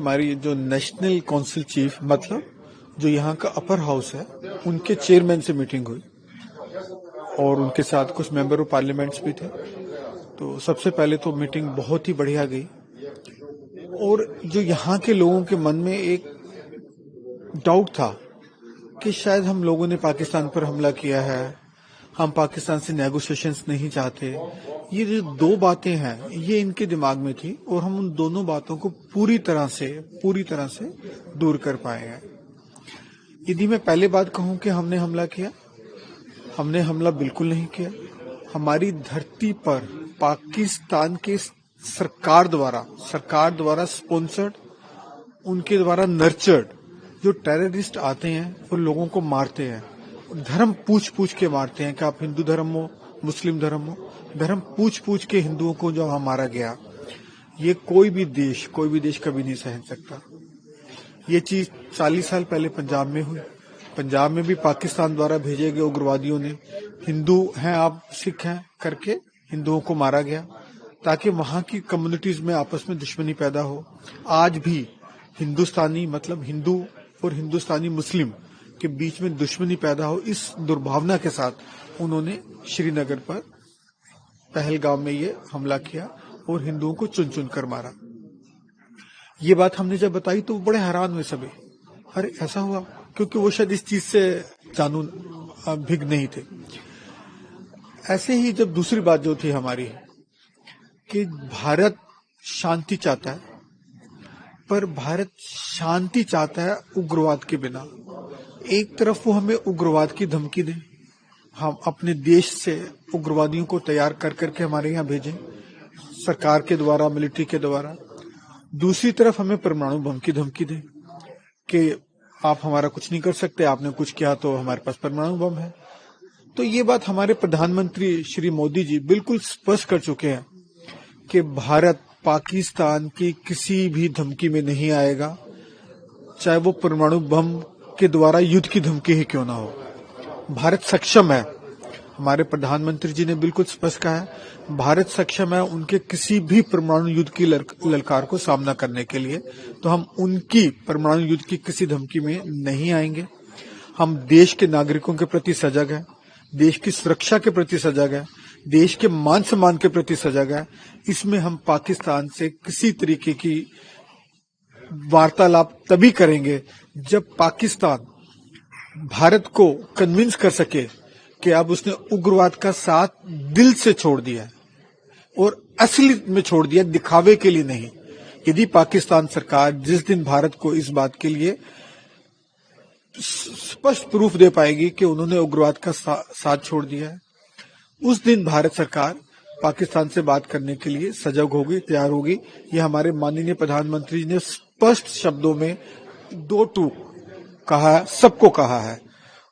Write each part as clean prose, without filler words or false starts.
हमारी जो national council chief मतलब जो यहाँ का अपर हाउस है उनके चेयरमैन से मीटिंग हुई और उनके साथ कुछ मेंबर ऑफ पार्लियामेंट्स भी थे। तो सबसे पहले तो मीटिंग बहुत ही बढ़िया गई और जो यहाँ के लोगों के मन में एक डाउट था कि शायद हम लोगों ने पाकिस्तान पर हमला किया है, हम पाकिस्तान से नेगोशिएशंस नहीं चाहते, ये जो दो बातें हैं ये इनके दिमाग में थी और हम उन दोनों बातों को पूरी तरह से दूर कर पाए हैं। यदि मैं पहले बात कहूं कि हमने हमला किया, हमने हमला बिल्कुल नहीं किया। हमारी धरती पर पाकिस्तान के सरकार द्वारा स्पॉन्सर्ड, उनके द्वारा नर्चर्ड जो टेररिस्ट आते हैं वो लोगों को मारते हैं, धर्म पूछ के मारते हैं कि आप हिंदू धर्म हो मुस्लिम धर्म हो, धर्म पूछ के हिंदुओं को जो मारा गया, ये कोई भी देश कभी नहीं सहन सकता। ये चीज 40 साल पहले पंजाब में हुई। पंजाब में भी पाकिस्तान द्वारा भेजे गए उग्रवादियों ने हिंदू हैं आप सिख हैं करके हिंदुओं को मारा गया ताकि वहां की कम्युनिटीज में आपस में दुश्मनी पैदा हो। आज भी हिंदुस्तानी मतलब हिंदू और हिंदुस्तानी मुस्लिम के बीच में दुश्मनी पैदा हो, इस दुर्भावना के साथ उन्होंने श्रीनगर पर पहलगाम में ये हमला किया और हिंदुओं को चुन चुन कर मारा। ये बात हमने जब बताई तो बड़े हैरान हुए सभी, अरे ऐसा हुआ, क्योंकि वो शायद इस चीज से जानू भिग नहीं थे। ऐसे ही जब दूसरी बात जो थी हमारी कि भारत शांति चाहता है, पर भारत शांति चाहता है उग्रवाद के बिना। एक तरफ वो हमें उग्रवाद की धमकी दे, हम अपने देश से उग्रवादियों को तैयार कर करके हमारे यहाँ भेजें सरकार के द्वारा, मिलिट्री के द्वारा। दूसरी तरफ हमें परमाणु बम की धमकी दे कि आप हमारा कुछ नहीं कर सकते, आपने कुछ किया तो हमारे पास परमाणु बम है। तो ये बात हमारे प्रधानमंत्री श्री मोदी जी बिल्कुल स्पष्ट कर चुके हैं कि भारत पाकिस्तान की किसी भी धमकी में नहीं आएगा, चाहे वो परमाणु बम के द्वारा युद्ध की धमकी ही क्यों ना हो। भारत सक्षम है, हमारे प्रधानमंत्री जी ने बिल्कुल स्पष्ट कहा है, भारत सक्षम है उनके किसी भी परमाणु युद्ध की ललकार को सामना करने के लिए। तो हम उनकी परमाणु युद्ध की किसी धमकी में नहीं आएंगे। हम देश के नागरिकों के प्रति सजग हैं, देश की सुरक्षा के प्रति सजग है, देश के मान सम्मान के प्रति सजग है। इसमें हम पाकिस्तान से किसी तरीके की वार्तालाप तभी करेंगे जब पाकिस्तान भारत को कन्विंस कर सके कि अब उसने उग्रवाद का साथ दिल से छोड़ दिया और असली में छोड़ दिया, दिखावे के लिए नहीं। यदि पाकिस्तान सरकार जिस दिन भारत को इस बात के लिए स्पष्ट प्रूफ दे पाएगी कि उन्होंने उग्रवाद का साथ छोड़ दिया है, उस दिन भारत सरकार पाकिस्तान से बात करने के लिए सजग होगी, तैयार होगी। ये हमारे माननीय प्रधानमंत्री ने स्पष्ट शब्दों में दो टूक कहा, सबको कहा है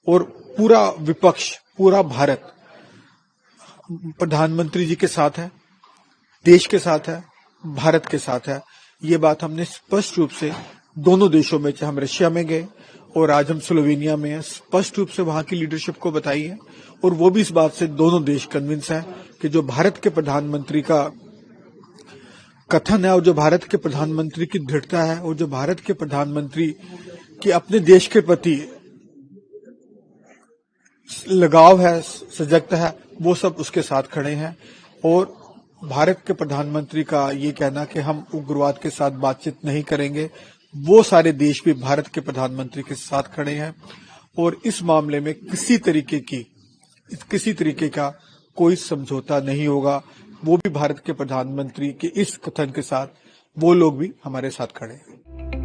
और पूरा विपक्ष, पूरा भारत प्रधानमंत्री जी के साथ है, देश के साथ है, भारत के साथ है। ये बात हमने स्पष्ट रूप से दोनों देशों में, चाहे हम रशिया में गए और आज हम स्लोवेनिया में हैं, स्पष्ट रूप से वहां की लीडरशिप को बताई है और वो भी इस बात से दोनों देश कन्विंस है कि जो भारत के प्रधानमंत्री का कथन है और जो भारत के प्रधानमंत्री की दृढ़ता है और जो भारत के प्रधानमंत्री की अपने देश के प्रति लगाव है, सजगता है, वो सब उसके साथ खड़े हैं। और भारत के प्रधानमंत्री का ये कहना कि हम उग्रवाद के साथ बातचीत नहीं करेंगे, वो सारे देश भी भारत के प्रधानमंत्री के साथ खड़े हैं और इस मामले में किसी तरीके का कोई समझौता नहीं होगा। वो भी भारत के प्रधानमंत्री के इस कथन के साथ वो लोग भी हमारे साथ खड़े हैं।